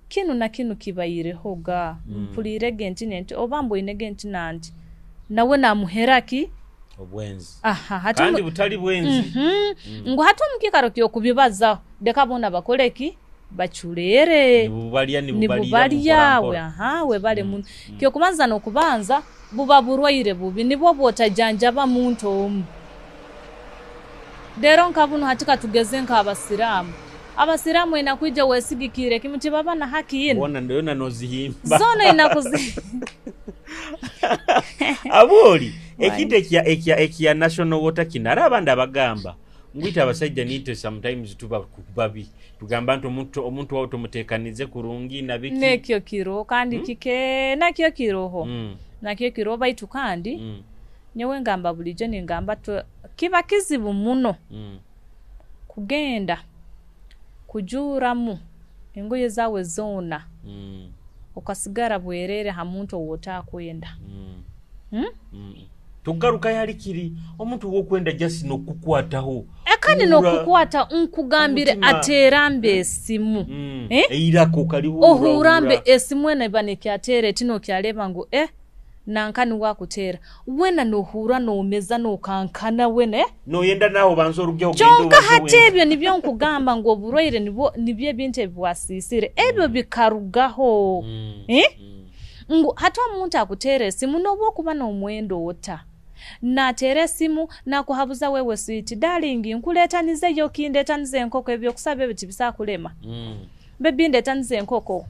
kinu na kinu kibayireho ga mpulirege nti nenti obambo inege nti nanti nawe namuheraki obwenzi hatu kandi butali bwenzi ngo hatu mukikaro kyo kubibaza dekabona bakoleki bachulere nibubalya we bale mun kyo kubanza nokubanza buba burwaire bubi nibwo botajanjaba muntu omu dero nkabuno hatika tugeze nka abasiramu inakuija wesigikire kimuti baba na haki ino bona ndio nanozihimba zona inakuzi aboli ekite ekya national water kinara abandi abagamba ngwita abasajja nite sometimes tuba kubabi tugamba nto omuntu wawo tumutekanize kurungi nabiki nekyo kiro kandi kike nakyo kiroho nakyo kiro baitu kandi nyewe ngamba bulijo ningamba kiba kizibu muno kugenda kujuramu engoye zawe zona okasigara bwerere ha muntu wotakwenda tugaruka yalikiri omuntu wokwenda just nokukwataho kandi nokukwata nkugambire aterambe esimu eirako kaliwo ohurambe esimu ene baneke atere tino kyaleba ngo nankani wakutera wena nohura nomeza nokankana wene noyenda naho banzo rugye ogendo chonka hatebyo nibyo nkugamba ngo burwaire nibyo bintu ebwasisire ebyo bikarugaho ngo hata omuntu akutere simu nobwo kuba nomwendo ota na tere simu nakuhabuza wewe sweet darling nkuletanize yo kindetanize enkoko ebyo kusabe biti bisakulema bebinde tanze enkoko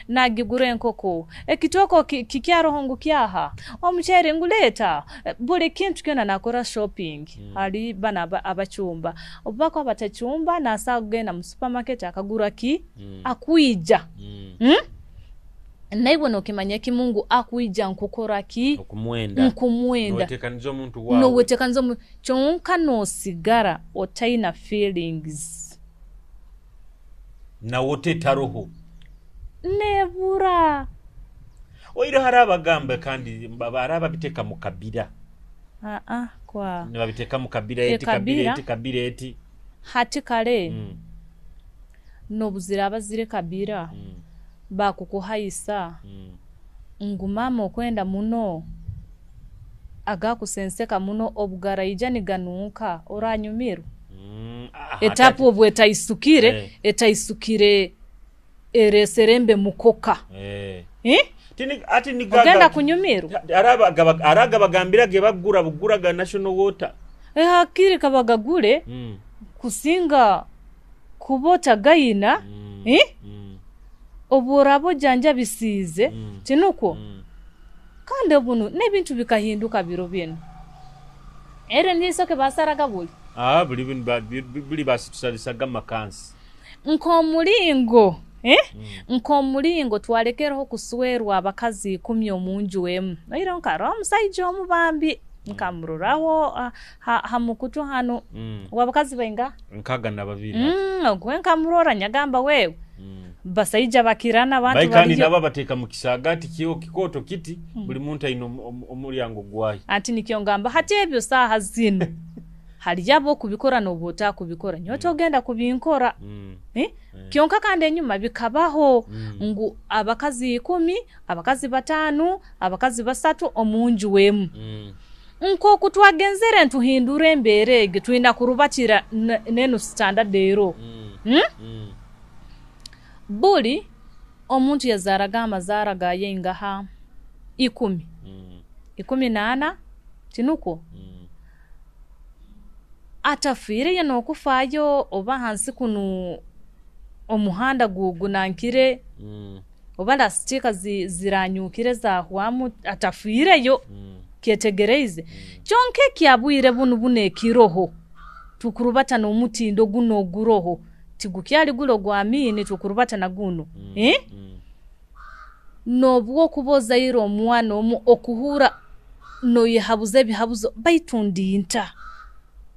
nagigure enkoko ekitoko kikyaroho ngukyaha omuchere nguleta buli kintu kyona nakora shopping ali bana abachumba obako abatachumba nasagenda mu supermarket akagura akuija naibo nokimanya kimungu akuija nkukora nkumwenda wetekanizo omuntu wawe wetekanizo chonka no sigara otaina feelings na wote taroho nebura oiro haraba gamba kandi baraba biteka mukabira kwa ne babiteka mukabira eti kabira eti hati kale no buzira abazire kabira bakukuhaisa ngumama okwenda muno agakusenseka muno obugara ijani ganuka oranyumiru etapu obweta isukire ereserembe mukoka tini ati nigaga ogenda kunyumiru araga bagambira ge buguraga national water hakiri kabagagule kusinga kubota gayina oburabo janja bisize tinuko kandi obunu nebintu bikahinduka biro bino ere nisoke basaraga buli buli basitusalisaga makansi nkomulingo twalekereho kuswerwa abakazi 10 omunju emu nairo nkaro omusaijo omubambi nkamururaho hamukutu hano wabakazi benga nkaga nababiri gwe nkamurora nyagamba wewe basayija bakirana abantu bali kandi naba bateka mu kisagati kiyo kikoto kiti buli muntu ino omulyango gwayi ati nikyongamba hati ebyo saha zino hali yabo kubikora n'obota kubikora nyoto genda kubinkora kyonka kandi enyuma bikabaho ngu abakazi 10 abakazi 5 abakazi 3 omunju wemu nko kutwagenzere ntuhindure emberege tuina kurubatira nenu standard ero buli omuntu yazaraga amazara ga yengaha 18 tinuko atafire yano kufayo oba hansi kunu omuhanda gugunankire oba lastika ziranyukire za hwamu atafireyo ketegereze kyonke kyabwire bunu ekiroho tukurubata no mutindo guno guroho tigukyali gulo gwamini tukurubata na guno nobwo kuboza iro omwana okuhura no yehabuze bihabuzo baitundinta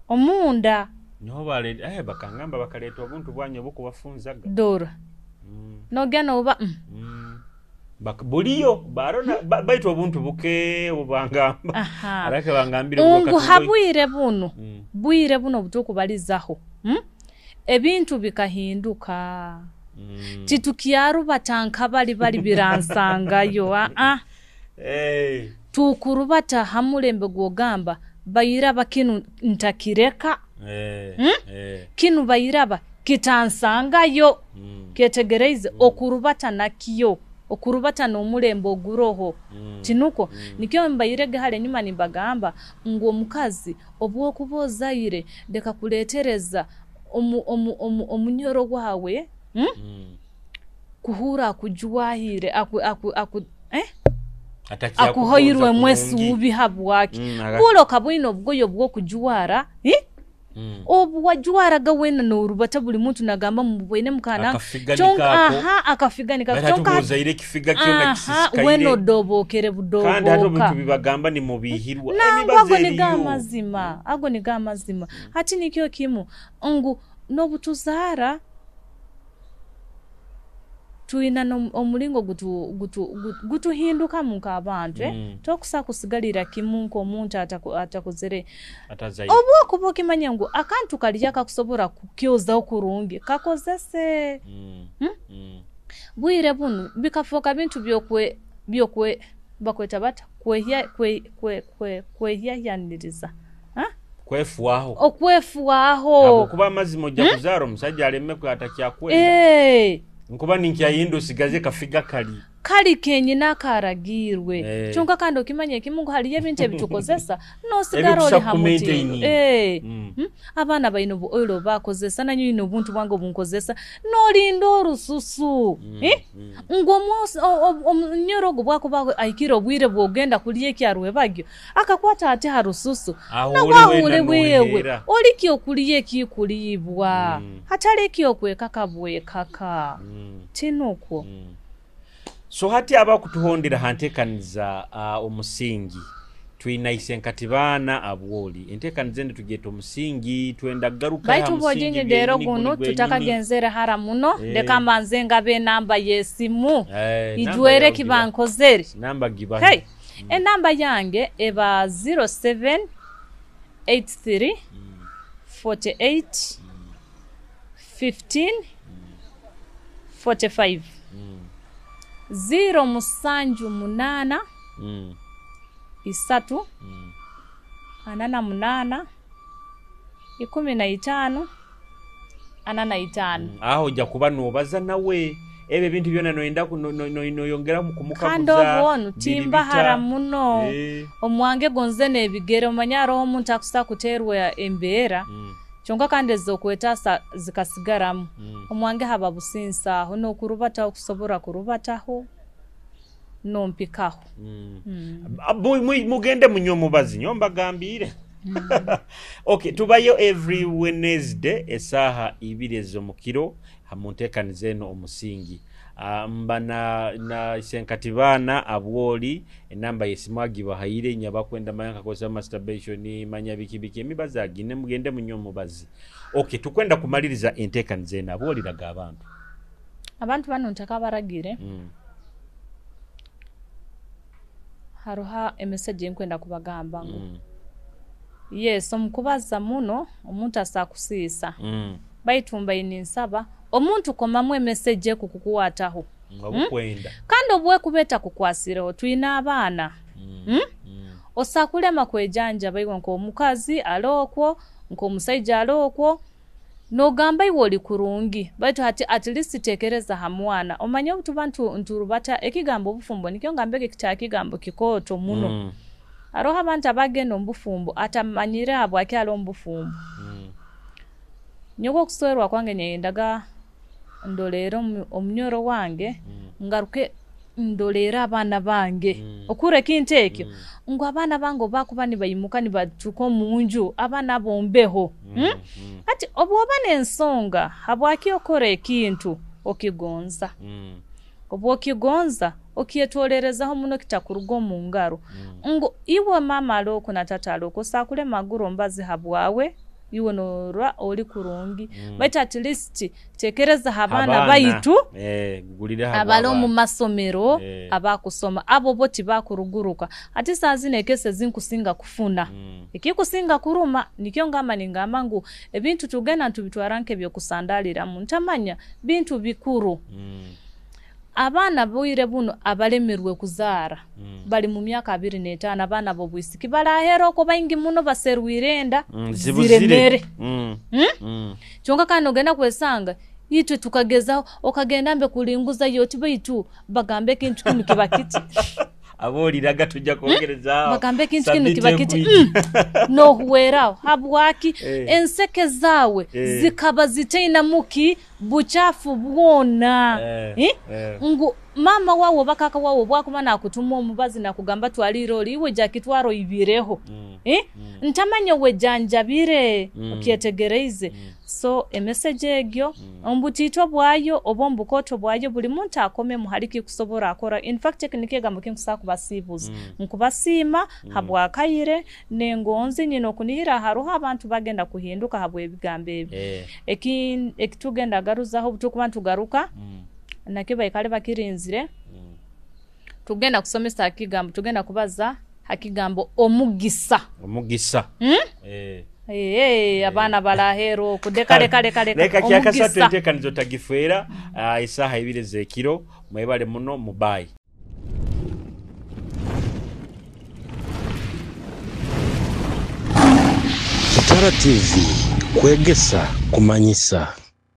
omunda no bale bakangamba bakaleta obuntu bwanyo buko bafunzaga dora no gana oba buliyo barona baitwa obuntu buke obangamba arake bangambire buka habwire buno butukubalizaho ebintu bikahinduka titukiyaru batanka bali biransangayo tukurubata hamulembe gwogamba bayiraba kinu ntakireka kinu bayiraba kitansangayo ketegereze okurubata nakiyo okurubata n'omulembo guroho tinuko nikyo mbayirege hale nyuma nimbagamba ngo omukazi obwo kubozaire deka kuletereza omunyoro gwawe kuhura kujuwahire akuhoyirwe mwesi ubihabwaki bulo kabwino bwoyo bwo kujuwara obwajuwara gawena n'orubata buli muntu nagamba mubwene mukana chonka akafiganika chonka bozaire kifiga kyona kisikaire weno dobokere budoboka kandi hato bintu bibagamba ni mubihirwa emibaze ago ni gamazima hati nikyo kimu ngu nobutuzara tuina omulingo gutuhinduka munka abantu tokusa kusigalira kimunko omuntu atakuzere obwo kuboka manyangu akantu kaliya kakusobora kukyoza okurungi kakozese bwire bunu bikafoka bintu byokwe bakweta bata kwehya yaniriza kwefuaho okwefuaho kuba amazimo jja kuzaro musajja alemme kwatakya kwenda nkuba ninki ayindo sigaze kafiga kali kenyi nakaragirwe chonka kandi okimanye kimungu hali yebintu ebitukozesa no sigaro oli hamuti abana bayino bu oilo bakozesa nanyo ino buntu bwango bunkozesa no lindo rususu omnyorogo bwako bako aikiro bwire bwogenda kuliye kyarwe bagyo akakwata ate harususu na wahule wewe olikyo kuliye kikulibwa hatalekyo kwekakabwe kaka tinuko so hati abakutuhondera hantekaniza omusingi twina isenkati bana abwoli entekanize ndi tugeta omusingi twenda garuka ya musingi baitu bojinye dero guno tutakagenzera hara muno leka manzenga be namba yesimu ijwere kibankozeri namba giba namba yange eba 0783 48 15 45 0 3 8 15 aho ja kuba nobaza nawe ebe bintu byona noenda noyongera kumukabuza kando bonu timba haramuno omwange gonze nebigere omanyaro omuntu akusa kuterwa embera chonga kandi zokwetasa zikasigaramu omwange haba businsa aho no kurubata okusobora kurubataho no mpikaho mugende munyomubazi nyomba gambire okay tubayo every Wednesday esaha 2 ez'omukiro hamuntekanize no omusingi mba na senkati bana abwoli enamba yesimwagi bahayire nyaba kwenda mayanga koza masturbation manya bikibiki emibaza agine mugende munyo mubazi. Okay, tukwenda kumaliriza enteekaniza eno abwoli laga abantu bano ntaka baragire haruha message nkwenda kubagamba ngo yes omukubaza muno omuntu asakusiisa baitumba ininsaba omuntu komamu message kukukwataho kandi obwe kubeta kukwasireho tuina abaana osakulema kwejanja baiwa nko omukazi alokwo nko omusajja alokwo no gamba iwo oli kurungi baitu at least tekereza hamwana omanya obutubantu nturubata ekigambo obufumbo nikyo ngambege kitakigambo kikoto muno aroha abantu abagenda ombufumbo atamanyire abwake alo ombufumbo nyoko kuswerwa kwange nyendaga ndolero omnyoro wange ngaruke ndolera abana bange okure kintekyo ngo abana bango bakubani bayimuka ni batuko munju abana bombeho ati obwobane ensonga habwaki okore kintu okigonza obwo kigonza okiyetolerezaho muno kitakurugo mu ngaro ngo iwe mama aloko na tata aloko sakule maguru mbazi habwawe iwe norwa oli kurungi but at least tekereza habana bayitu abalo mu masomero abakusoma abo boti bakuruguruka ati sazine kese zinkusinga kufuna ikikusinga kuruma nikyo ngama ningama ngu ebintu tugena ntubitwaranke byo kusandalira muntamanya bintu bikuru abana boire buno abalemerwe kuzara bali mu myaka 25 abana bo bwisiki balahero ko bayingi muno baserwirenda ziremere chonga kano genda kwesanga yitwe tukagezaho okagenda mbe kulinguza yoti baitu bagambe kintu kinu kibakiti aboliraga tujja kongereza bagambe kintu kinu kibakiti no huwerao habwaki enseke zawe zikaba zitaina muki buchafu bwona ngo mama wawo bakaka wawo bwakumana akutuma omubazi na kugamba twaliroli iwe jakitwaro ibireho ntamanya we janjabire okyetegereze so message egyo ombutito bwayo obombukoto bwayo buli muntu akome muhaliki kusobora akora in fact technique gambo kinkusaku basibuza nkubasima habwakayire nengonzi nyino kunihira haruha abantu bagenda kuhinduka habwe bigambe ekitugenda garuzaho butukubantu garuka nakiba ikale bakirinzire tugenda kusomesa akigambo tugenda kubaza hakigambo omugisa abana balahero kudekale kale leka kyakasatu enteekanizo tagifeera isaha ibireze kiro mwebale muno mubayi Kitara TV kwegesa kumanyisa.